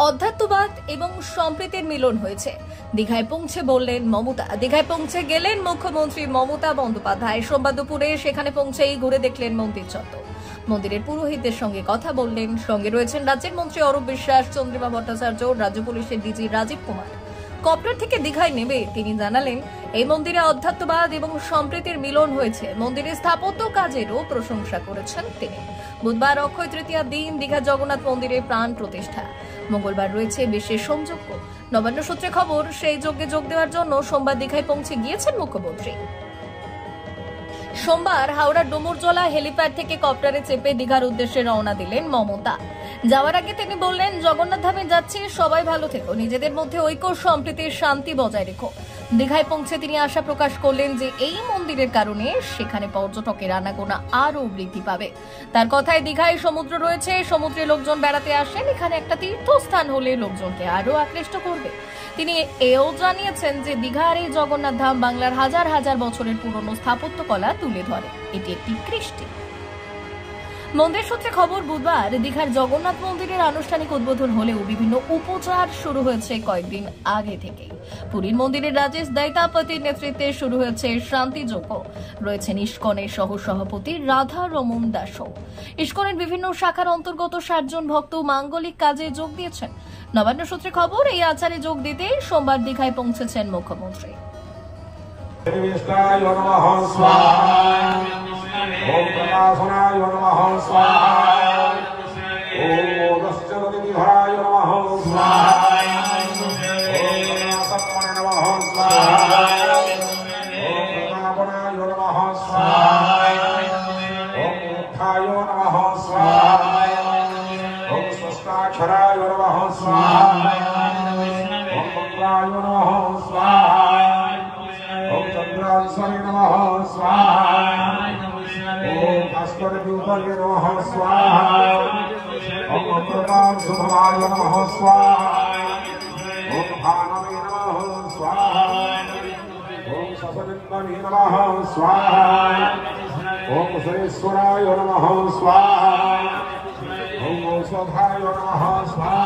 অধ্যাত্মবাদ এবং সম্প্রীতির মিলন হয়েছে। দীঘায় পৌঁছে বললেন মমতা। দীঘায় পৌঁছে গেলেন মুখ্যমন্ত্রী মমতা বন্দ্যোপাধ্যায়। সোমবার দুপুরে সেখানে পৌঁছেই ঘুরে দেখলেন মন্দির চত্বর। মন্দিরের পুরোহিতদের সঙ্গে কথা বললেন। সঙ্গে রয়েছেন রাজ্যের মন্ত্রী অরূপ বিশ্বাস, চন্দ্রিমা ভট্টাচার্য, রাজ্য পুলিশের ডিজি রাজীব কুমার। কপ্টার থেকে দীঘায় নেমে তিনি জানালেন, এই মন্দিরে অধ্যাত্মবাদ এবং সম্প্রীতির মিলন হয়েছে। মন্দিরের স্থাপত্য কাজেরও প্রশংসা করেছেন তিনি। বুধবার অক্ষয় তৃতীয়া দিন দীঘা জগন্নাথ মন্দিরে প্রাণ প্রতিষ্ঠা। মঙ্গলবার রয়েছে বিশেষ হোমযজ্ঞ। নবান্ন সূত্রে খবর, সেই যজ্ঞে যোগ দেওয়ার জন্য সোমবার দীঘায় পৌঁছে গিয়েছেন মুখ্যমন্ত্রী। সোমবার হাওড়ার ডুমুরজলা হেলিপ্যাড থেকে কপ্টারে চেপে দীঘার উদ্দেশ্যে রওনা দিলেন মমতা। যাওয়ার আগে তিনি বললেন, জগন্নাথ ধামে যাচ্ছি, সবাই ভালো থেকো, নিজেদের মধ্যে ঐক্য, সম্প্রীতির শান্তি বজায় রেখো। দীঘায় পৌঁছে তিনি আশা প্রকাশ করলেন যে এই মন্দিরের কারণে সেখানে পর্যটকের আনাগোনা আরও বৃদ্ধি পাবে। তার কথায়, দীঘায় সমুদ্র রয়েছে, সমুদ্রে লোকজন বেড়াতে আসেন, এখানে একটা তীর্থস্থান হলে লোকজনকে আরও আকৃষ্ট করবে। তিনি এও জানিয়েছেন যে দীঘার এই জগন্নাথ ধাম বাংলার হাজার হাজার বছরের পুরনো স্থাপত্য কলা তুলে ধরে। এটি একটি কৃষ্টি। মন্দির সূত্রে খবর, বুধবার দীঘার জগন্নাথ মন্দিরের আনুষ্ঠানিক উদ্বোধন হলেও বিভিন্ন উপচার শুরু হয়েছে কয়েকদিন আগে থেকেই। পুরীর মন্দিরের রাজেশ দৈতাপতির নেতৃত্বে শুরু হয়েছে শান্তি যজ্ঞ। রয়েছেন ইস্কনের সহ সভাপতি রাধা রমন দাসও। ইস্কনের বিভিন্ন শাখার অন্তর্গত 60 জন ভক্ত মাঙ্গলিক কাজে যোগ দিয়েছেন। নবান্ন সূত্রে খবর, এই আচারে যোগ দিতে সোমবার দীঘায় পৌঁছেছেন মুখ্যমন্ত্রী। ओम प्रकाशनाय नमः स्वाहा ओम दस्यवतिधराय नमः स्वाहा ओम सत्मने नमः स्वाहा ओम प्रतापनाय नमः स्वाहा ओम उत्थाय नमः स्वाहा ओम स्वस्ताक्षराय नमः स्वाहा ओम मंत्राय नमः स्वाहा ओम चंद्रांशने नमः स्वाहा ओम भास्कर द्यूतये नमः स्वाहा ओम अमृतां शुभवाय नमः स्वाहा ओम भानवे नमः स्वाहा ओम ससनिन्दने नमः स्वाहा ओम सुरेश्वराय नमः स्वाहा ओम औषधाय नमः स्वाहा